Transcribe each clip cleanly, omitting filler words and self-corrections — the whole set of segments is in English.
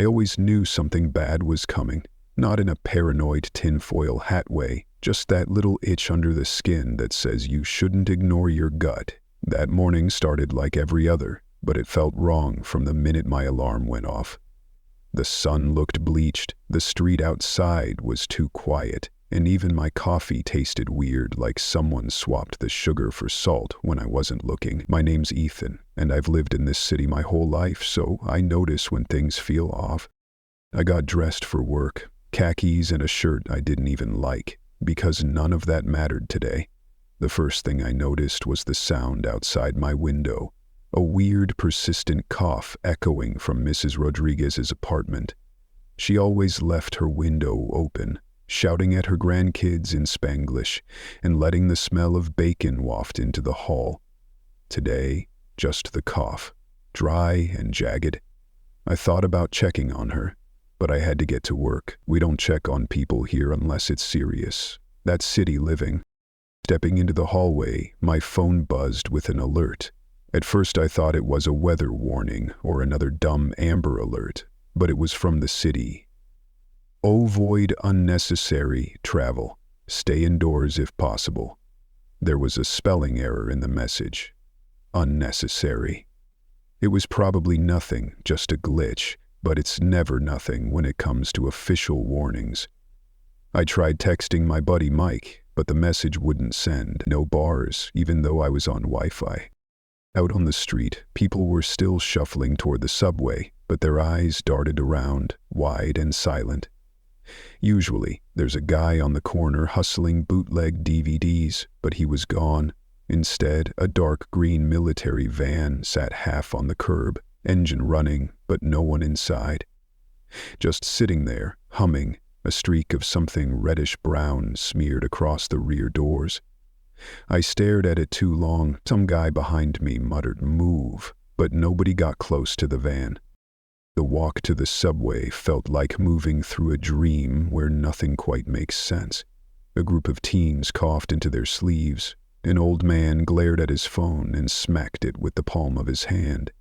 I always knew something bad was coming, not in a paranoid tinfoil hat way, just that little itch under the skin that says you shouldn't ignore your gut. That morning started like every other, but it felt wrong from the minute my alarm went off. The sun looked bleached, the street outside was too quiet, and even my coffee tasted weird, like someone swapped the sugar for salt when I wasn't looking. My name's Ethan, and I've lived in this city my whole life, so I notice when things feel off. I got dressed for work, khakis and a shirt I didn't even like, because none of that mattered today. The first thing I noticed was the sound outside my window, a weird, persistent cough echoing from Mrs. Rodriguez's apartment. She always left her window open, shouting at her grandkids in Spanglish and letting the smell of bacon waft into the hall. Today, just the cough, dry and jagged. I thought about checking on her, but I had to get to work. We don't check on people here unless it's serious. That's city living. Stepping into the hallway, my phone buzzed with an alert. At first I thought it was a weather warning or another dumb Amber Alert, but it was from the city. Avoid unnecessary travel. Stay indoors if possible. There was a spelling error in the message. Unnecessary. It was probably nothing, just a glitch, but it's never nothing when it comes to official warnings. I tried texting my buddy Mike, but the message wouldn't send. No bars, even though I was on Wi-Fi. Out on the street, people were still shuffling toward the subway, but their eyes darted around, wide and silent. Usually, there's a guy on the corner hustling bootleg DVDs, but he was gone. Instead, a dark green military van sat half on the curb, engine running, but no one inside. Just sitting there, humming, a streak of something reddish-brown smeared across the rear doors. I stared at it too long. Some guy behind me muttered, "Move," but nobody got close to the van. The walk to the subway felt like moving through a dream where nothing quite makes sense. A group of teens coughed into their sleeves. An old man glared at his phone and smacked it with the palm of his hand.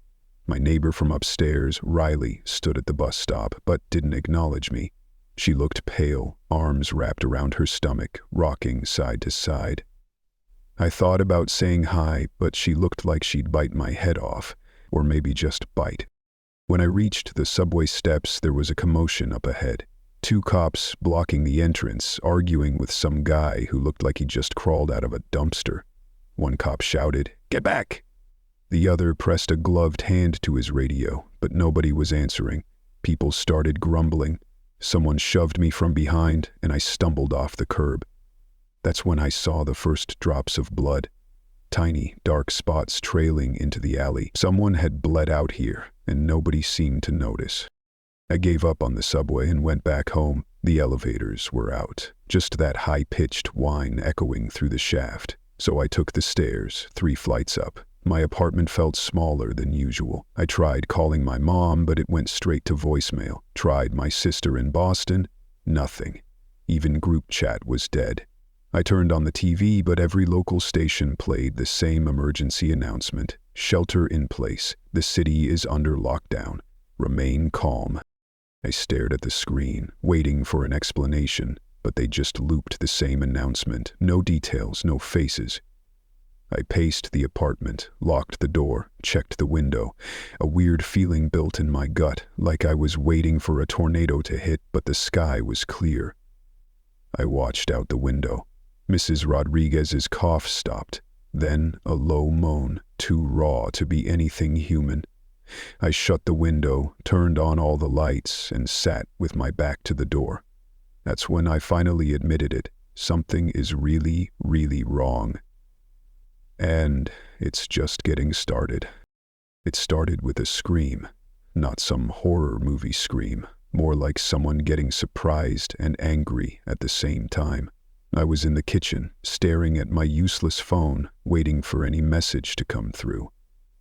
My neighbor from upstairs, Riley, stood at the bus stop, but didn't acknowledge me. She looked pale, arms wrapped around her stomach, rocking side to side. I thought about saying hi, but she looked like she'd bite my head off, or maybe just bite. When I reached the subway steps, there was a commotion up ahead. 2 cops blocking the entrance, arguing with some guy who looked like he just crawled out of a dumpster. One cop shouted, "Get back!" The other pressed a gloved hand to his radio, but nobody was answering. People started grumbling. Someone shoved me from behind, and I stumbled off the curb. That's when I saw the first drops of blood. Tiny, dark spots trailing into the alley. Someone had bled out here, and nobody seemed to notice. I gave up on the subway and went back home. The elevators were out, just that high-pitched whine echoing through the shaft. So I took the stairs, 3 flights up. My apartment felt smaller than usual. I tried calling my mom, but it went straight to voicemail. Tried my sister in Boston. Nothing. Even group chat was dead. I turned on the TV, but every local station played the same emergency announcement. Shelter in place. The city is under lockdown. Remain calm. I stared at the screen, waiting for an explanation, but they just looped the same announcement. No details, no faces. I paced the apartment, locked the door, checked the window. A weird feeling built in my gut, like I was waiting for a tornado to hit, but the sky was clear. I watched out the window. Mrs. Rodriguez's cough stopped. Then a low moan, too raw to be anything human. I shut the window, turned on all the lights, and sat with my back to the door. That's when I finally admitted it. Something is really, really wrong. And it's just getting started. It started with a scream, not some horror movie scream, more like someone getting surprised and angry at the same time. I was in the kitchen, staring at my useless phone, waiting for any message to come through.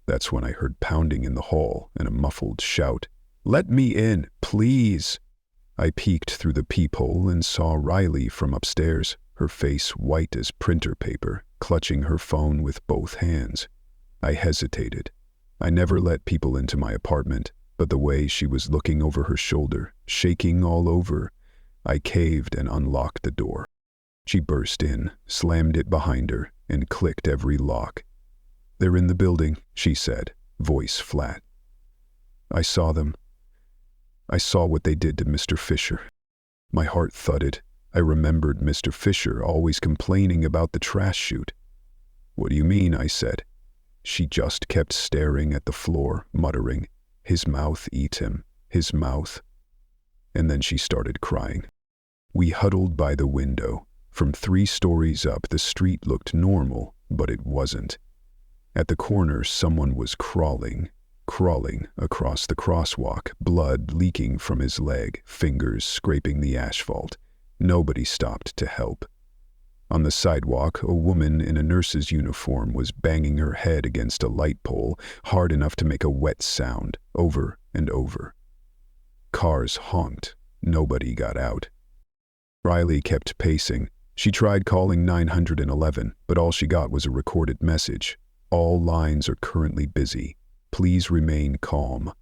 That's when I heard pounding in the hall and a muffled shout, "Let me in, please!" I peeked through the peephole and saw Riley from upstairs, her face white as printer paper, clutching her phone with both hands. I hesitated. I never let people into my apartment. but the way she was looking over her shoulder, shaking all over, I caved and unlocked the door. She burst in, slammed it behind her, and clicked every lock. "They're in the building," she said, voice flat. "I saw them. I saw what they did to Mr. Fisher." My heart thudded. I remembered Mr. Fisher always complaining about the trash chute. "What do you mean?" I said. She just kept staring at the floor, muttering, "His mouth eat him, his mouth." And then she started crying. We huddled by the window. From 3 stories up, the street looked normal, but it wasn't. At the corner, someone was crawling across the crosswalk, blood leaking from his leg, fingers scraping the asphalt. Nobody stopped to help. On the sidewalk, a woman in a nurse's uniform was banging her head against a light pole, hard enough to make a wet sound, over and over. Cars honked. Nobody got out. Riley kept pacing. She tried calling 911, but all she got was a recorded message. "All lines are currently busy. Please remain calm."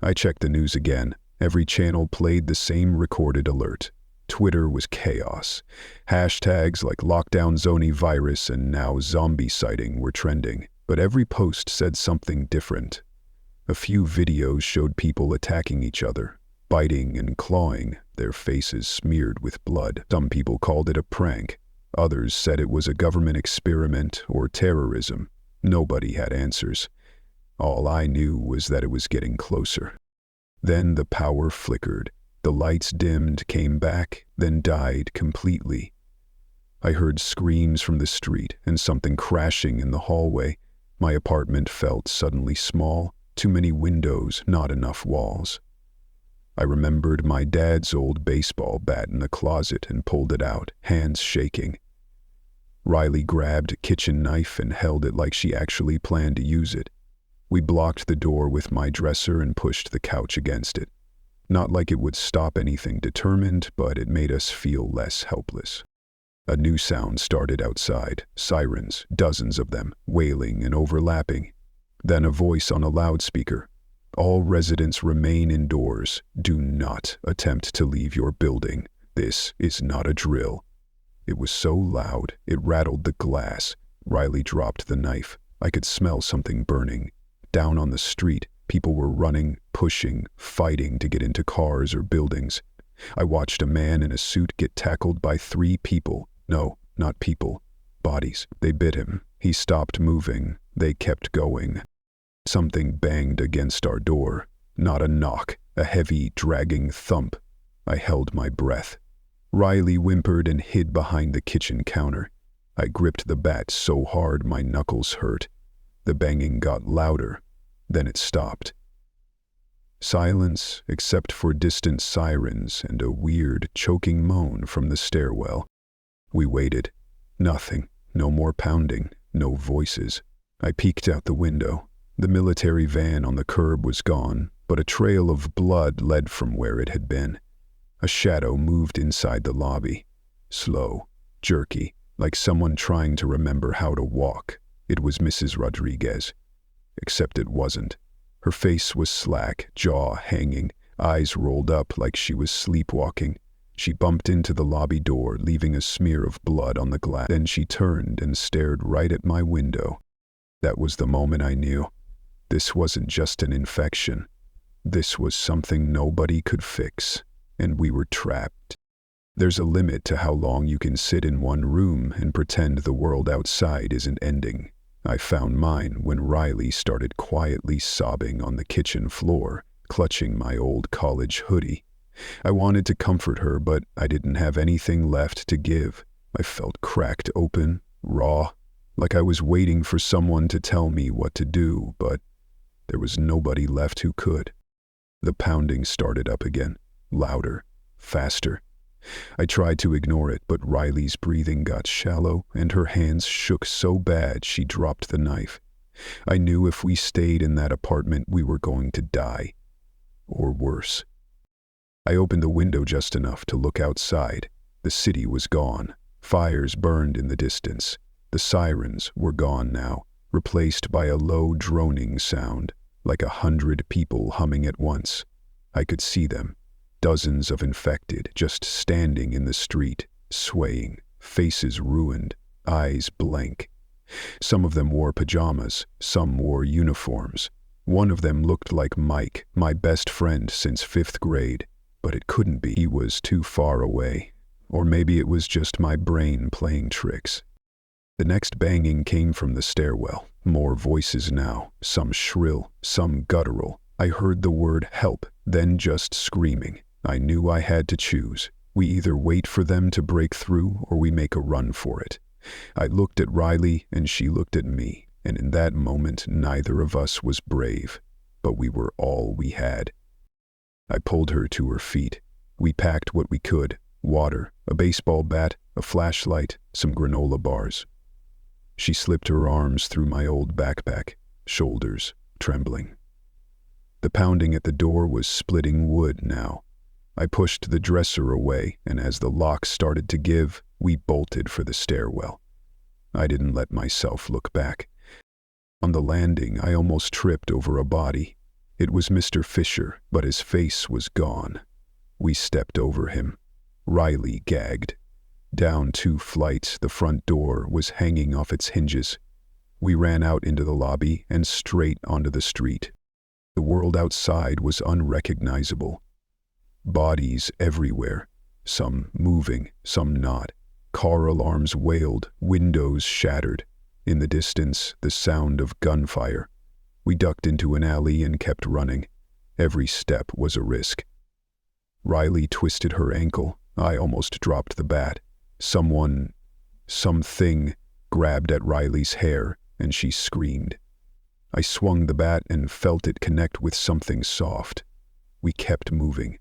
I checked the news again. Every channel played the same recorded alert. Twitter was chaos. Hashtags like lockdown zony virus and now zombie sighting were trending, but every post said something different. A few videos showed people attacking each other, biting and clawing, their faces smeared with blood. Some people called it a prank. Others said it was a government experiment or terrorism. Nobody had answers. All I knew was that it was getting closer. Then the power flickered. The lights dimmed, came back, then died completely. I heard screams from the street and something crashing in the hallway. My apartment felt suddenly small. Too many windows, not enough walls. I remembered my dad's old baseball bat in the closet and pulled it out, hands shaking. Riley grabbed a kitchen knife and held it like she actually planned to use it. We blocked the door with my dresser and pushed the couch against it. Not like it would stop anything determined, but it made us feel less helpless. A new sound started outside, sirens, dozens of them, wailing and overlapping. Then a voice on a loudspeaker. "All residents remain indoors. Do not attempt to leave your building. This is not a drill." It was so loud, it rattled the glass. Riley dropped the knife. I could smell something burning. Down on the street, people were running, pushing, fighting to get into cars or buildings. I watched a man in a suit get tackled by 3 people. No, not people. Bodies. They bit him. He stopped moving. They kept going. Something banged against our door. Not a knock, a heavy, dragging thump. I held my breath. Riley whimpered and hid behind the kitchen counter. I gripped the bat so hard my knuckles hurt. The banging got louder. Then it stopped. Silence, except for distant sirens and a weird, choking moan from the stairwell. We waited. Nothing. No more pounding. No voices. I peeked out the window. The military van on the curb was gone, but a trail of blood led from where it had been. A shadow moved inside the lobby. Slow, jerky, like someone trying to remember how to walk. It was Mrs. Rodriguez. Except it wasn't. Her face was slack, jaw hanging, eyes rolled up like she was sleepwalking. She bumped into the lobby door, leaving a smear of blood on the glass. Then she turned and stared right at my window. That was the moment I knew. This wasn't just an infection. This was something nobody could fix, and we were trapped. There's a limit to how long you can sit in one room and pretend the world outside isn't ending. I found mine when Riley started quietly sobbing on the kitchen floor, clutching my old college hoodie. I wanted to comfort her, but I didn't have anything left to give. I felt cracked open, raw, like I was waiting for someone to tell me what to do, but there was nobody left who could. The pounding started up again, louder, faster. I tried to ignore it, but Riley's breathing got shallow and her hands shook so bad she dropped the knife. I knew if we stayed in that apartment we were going to die. Or worse. I opened the window just enough to look outside. The city was gone. Fires burned in the distance. The sirens were gone now, replaced by a low droning sound. like 100 people humming at once. I could see them, dozens of infected, just standing in the street, swaying, faces ruined, eyes blank. Some of them wore pajamas, some wore uniforms. One of them looked like Mike, my best friend since 5th grade, but it couldn't be. He was too far away. Or maybe it was just my brain playing tricks. The next banging came from the stairwell. More voices now, some shrill, some guttural. I heard the word help, then just screaming. I knew I had to choose. We either wait for them to break through or we make a run for it. I looked at Riley and she looked at me, and in that moment neither of us was brave, but we were all we had. I pulled her to her feet. We packed what we could: water, a baseball bat, a flashlight, some granola bars. She slipped her arms through my old backpack, shoulders trembling. The pounding at the door was splitting wood now. I pushed the dresser away, and as the lock started to give, we bolted for the stairwell. I didn't let myself look back. On the landing, I almost tripped over a body. It was Mr. Fisher, but his face was gone. We stepped over him. Riley gagged. Down 2 flights, the front door was hanging off its hinges. We ran out into the lobby and straight onto the street. The world outside was unrecognizable. Bodies everywhere, some moving, some not. Car alarms wailed, windows shattered. In the distance, the sound of gunfire. We ducked into an alley and kept running. Every step was a risk. Riley twisted her ankle. I almost dropped the bat. Something grabbed at Riley's hair, and she screamed. I swung the bat and felt it connect with something soft. We kept moving.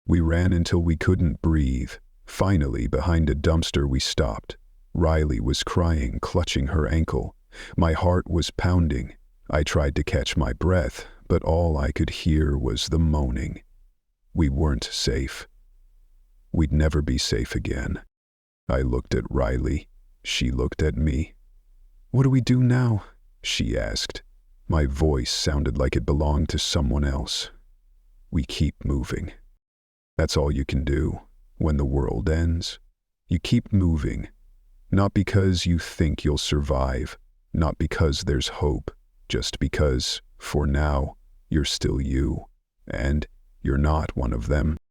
We ran until we couldn't breathe. Finally, behind a dumpster, we stopped. Riley was crying, clutching her ankle. My heart was pounding. I tried to catch my breath, but all I could hear was the moaning. We weren't safe. We'd never be safe again. I looked at Riley. She looked at me. "What do we do now?" she asked. My voice sounded like it belonged to someone else. "We keep moving. That's all you can do when the world ends. You keep moving, not because you think you'll survive, not because there's hope, just because, for now, you're still you, and you're not one of them."